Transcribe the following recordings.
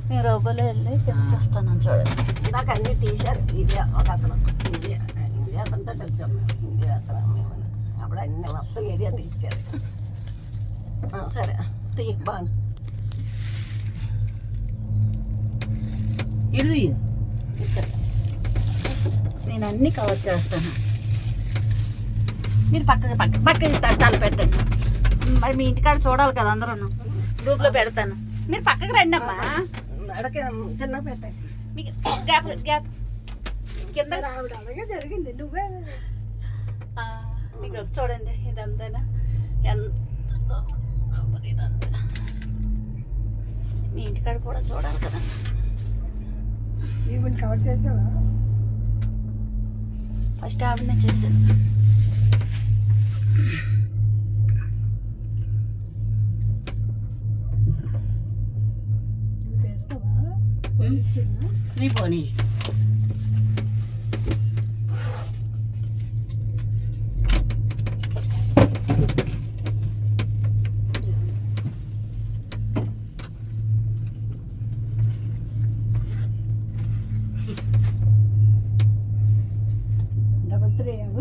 నేను రూపాయలు వెళ్ళి తెప్పిస్తాను చూడండి. నాకు అన్ని తీశారు. ఇండియా ఒక అతను ఇండియా అతనితో వచ్చాం. ఇండియా అతను అప్పుడు అన్ని మొత్తం ఏరియా తీశారు. సరే తీ బాగా ఇది నేను అన్నీ కవర్ చేస్తాను. మీరు పక్కకి తల పెట్టండి. మరి మీ ఇంటికాడ చూడాలి కదా అందరూ. గ్రూప్లో పెడతాను. మీరు పక్కకి రండి అమ్మా. చిన్న పెట్టాయి మీకు గ్యాప్ గ్యాప్ కింద అలాగే జరిగింది. నువ్వే మీకు చూడండి ఇదంతా ఎంత ఇదంతా మీ ఇంటికాడ కూడా చూడాలి కదా. ఈవెంట్ కవర్ చేసావా? ఫస్ట్ ఆవిడనే చేశాను. నీ పోనీ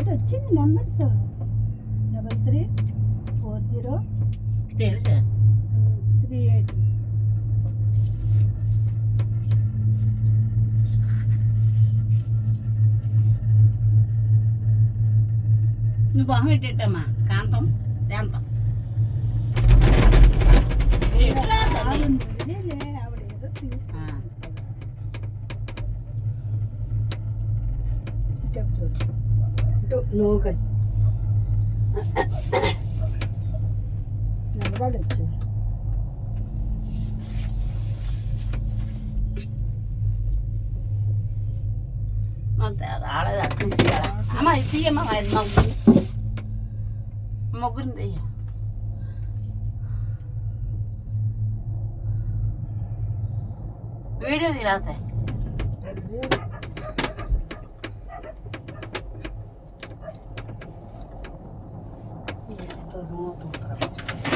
వచ్చింది నెంబర్స్ 3340 తెలుసా 38. నువ్వు బాగా పెట్టేటమ్మా. కాంతం శాంతం ఆవిడేదో తీసుకు లోకస్ నిలబడి వచ్చింది. ఆడది అట్లా అమ్మ ఇది తీయమ్మా. ముగ్గురిని తీయ. వీడియో తీరాతాయి.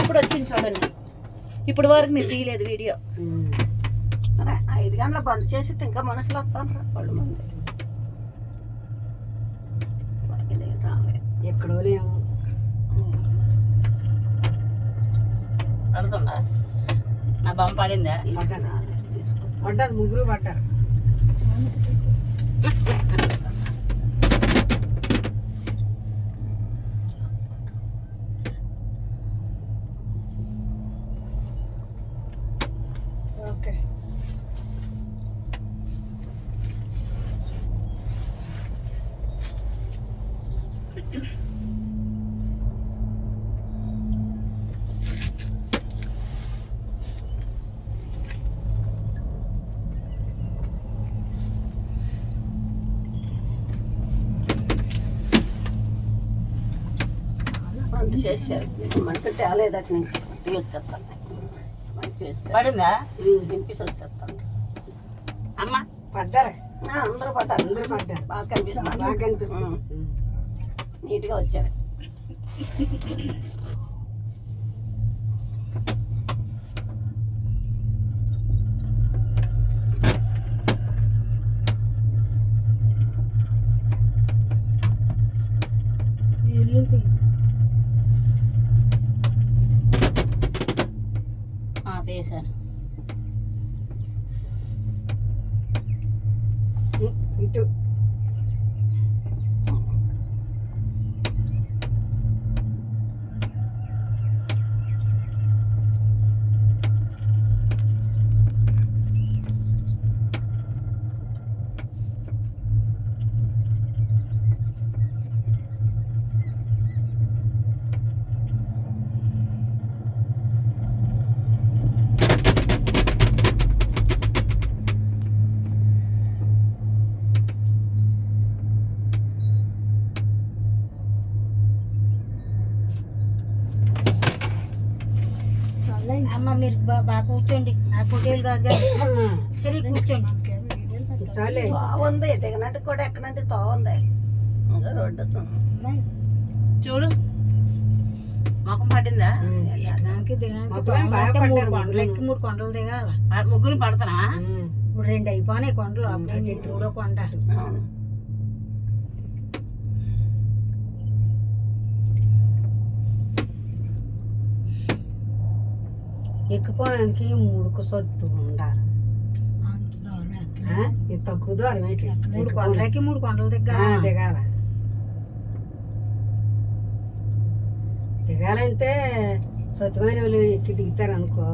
ఇప్పుడు వచ్చింది చూడండి. ఇప్పుడు వరకు మీరు తీయలేదు వీడియో. 5 గంటల బంద్ చేసి ఇంకా మనుషులు వస్తాను వాళ్ళు మంది ఎక్కడో లేము. పడుతుందా? నా బొమ్మ పడిందా? పడ్డారు, ముగ్గురు పడ్డారు. ఓకే చేశారు. మనతో తేలేదట నుంచి వచ్చేస్తాను. పడిందా? వినిపిసి వచ్చేస్తాను. అమ్మ పడ్డారా? అందరూ పడ్డారు. బాగా కనిపిస్తుంది. నీట్గా వచ్చారు. తీసాను. ఇటు అమ్మ మీరు బాగా కూర్చోండి. ఆ ఫోటోలు కాదు సరే కూర్చోండి. ఉంది దిగనట్టు కూడా ఎక్కనంటే తో ఉంది. రోడ్డు చూడు మొఖం పడిందా ఎక్కడానికి దిగడానికి మొత్తం బాగా అయితే 3 పడ్డారు కొండలు ఎక్కి 3 కొండలు దిగాల. ముగ్గురు పడతానా ఇప్పుడు 2 అయిపోయినాయి కొండలు. అప్పుడే నీకు 3వ కొండ. అవును ఎక్కిపోవడానికి 3 సొత్తు ఉండాలి. అంత దూరం ఎక్కలే. ఇది తక్కువ దూరం ఏంటి? 3 కొండలు ఎక్కి 3 కొండలు దిగాల. దిగాల. దిగాలంటే స్వచ్ఛమైన వాళ్ళు ఎక్కి దిగుతారు అనుకో,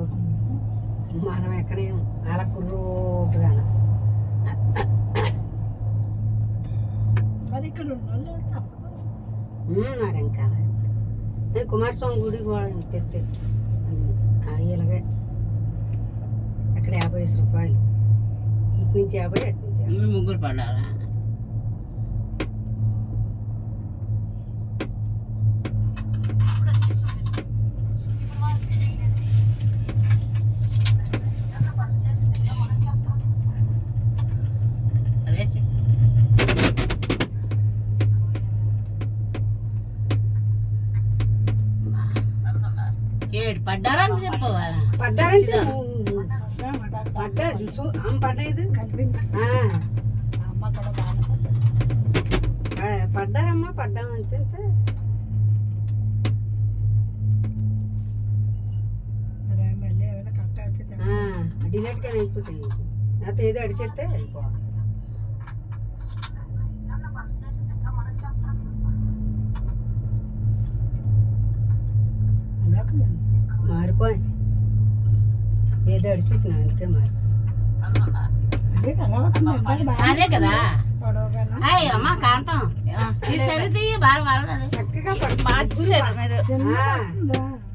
మనం ఎక్కడేం అలా కుర్రోటుగా. మరి ఇక్కడ ఉన్నోళ్ళు తప్పదు. మరి ఇంకా నేను కుమారస్వామి గుడికి పోవడం తెస్తే ఇలాగే అక్కడ 50 రూపాయలు, ఇటు నుంచి 50, అటు నుంచి 50. ముగ్గురు పడ్డారా అదే ఏడు పడ్డారని చెప్పవాలా పడ్డారంటే పడ్డారు చూసు పడ్డది. అమ్మ కూడా బాగా పడ్డారమ్మా, పడ్డామంటే మళ్ళీ ఏమైనా కరెక్ట్ అయితే డిలేట్గా అయిపోతాయి. లేకపోతే ఏదో అడిచేస్తే అయిపోవాలి. మారిపోయింది, ఏదో అడిచేసిన అందుకే మారి. అదే కదా అయ్యి అమ్మ కాంతం ఇది చదివితే బాగా పర్వాలేదు చక్కగా మార్చేశారు మీరు.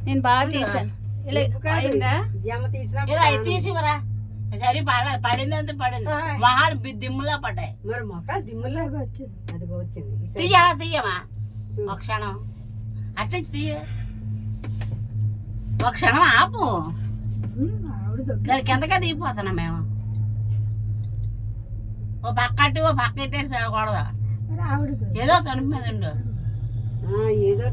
నేను బాగా తీసాను. ఇలా అయిందా? జమ తీసినా ఏదో అవి తీసివరా సరే పడలేదు పడింది అంత పడింది మహాలు దిమ్ములా పడ్డాయి మరి మొక్కలు దిమ్ములాగా వచ్చింది. అదిగో వచ్చింది. తీయరా తీయమా ఒక క్షణం అట్నుంచి తీయ ఒక క్షణం ఆపు కిందకే దిగిపోతున్నా మేము. ఓ పక్క అటు ఓ పక్క ఇట్టేసి చేయకూడదు. ఏదో తనుపు మీద ఉండు ఏదో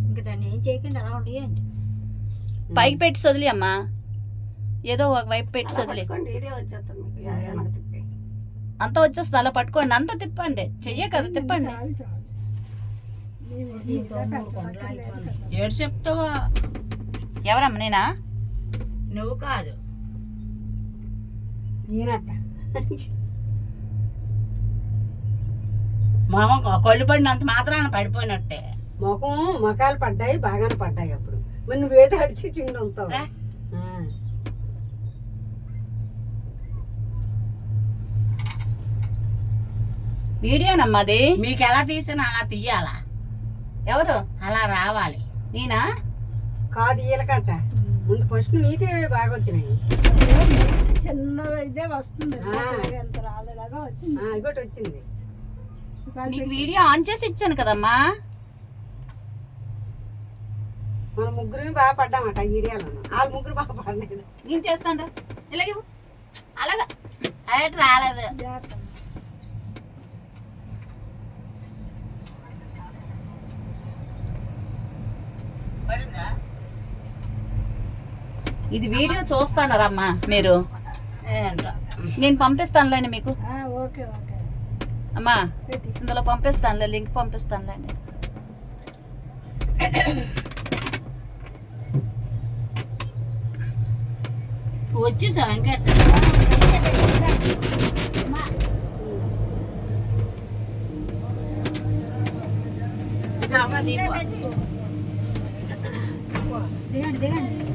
ఇంకా దాన్ని ఏం చేయకుండా అలా ఉండేయండి. పైకి పెట్టి వదిలి అమ్మా, ఏదో ఒక వైపు పెట్టి వదిలి. వచ్చేస్తాను మీకు వెనక తిప్పి. అంతా వచ్చేస్తుంది. అలా పట్టుకోండి, అంతా తిప్పండి. చెయ్యే కదా తిప్పండి. దీంతో 3 కొండలు అయిపోయినాయి. ఏడు చెప్తావా ఎవరమ్మ? నేనా? నువ్వు కాదు ఈయనట్ట మామ కొళ్ళు పడినంత మాత్రాన పడిపోయినట్టే. మొఖాలు పడ్డాయి, బాగానే పడ్డాయి. అప్పుడు మరి నువ్వేదో అడిచి చిండి ఉంటావు. వీడియోనమ్మా అది. మీకు ఎలా తీసినా అలా తీయాలా, ఎవరు? అలా రావాలి. నేనా? కాదు ఈలకట్ట. ముందు ఫస్ట్ మీకే బాగా వచ్చినాయి. చిన్న ఇదే వస్తుంది. ఎంత రాలేలాగా వచ్చింది. ఇంకోటి వచ్చింది. మీకు వీడియో ఆన్ చేసి ఇచ్చాను కదమ్మా. మన ముగ్గురు బాగా పడ్డామట ఈడియాలో. వాళ్ళు ముగ్గురు బాగా పడలేదు. నేను చేస్తాను. ఇలాగే అలాగా అయ్యట రాలేదు. ఇది వీడియో చూస్తానరమ్మా మీరు. ఏంటో నేను పంపిస్తానులేండి మీకు. ఓకే ఓకే అమ్మా ఇందులో పంపిస్తానులే, లింక్ పంపిస్తానులేండి. వచ్చేసా వెంకట దిగండి దిగండి.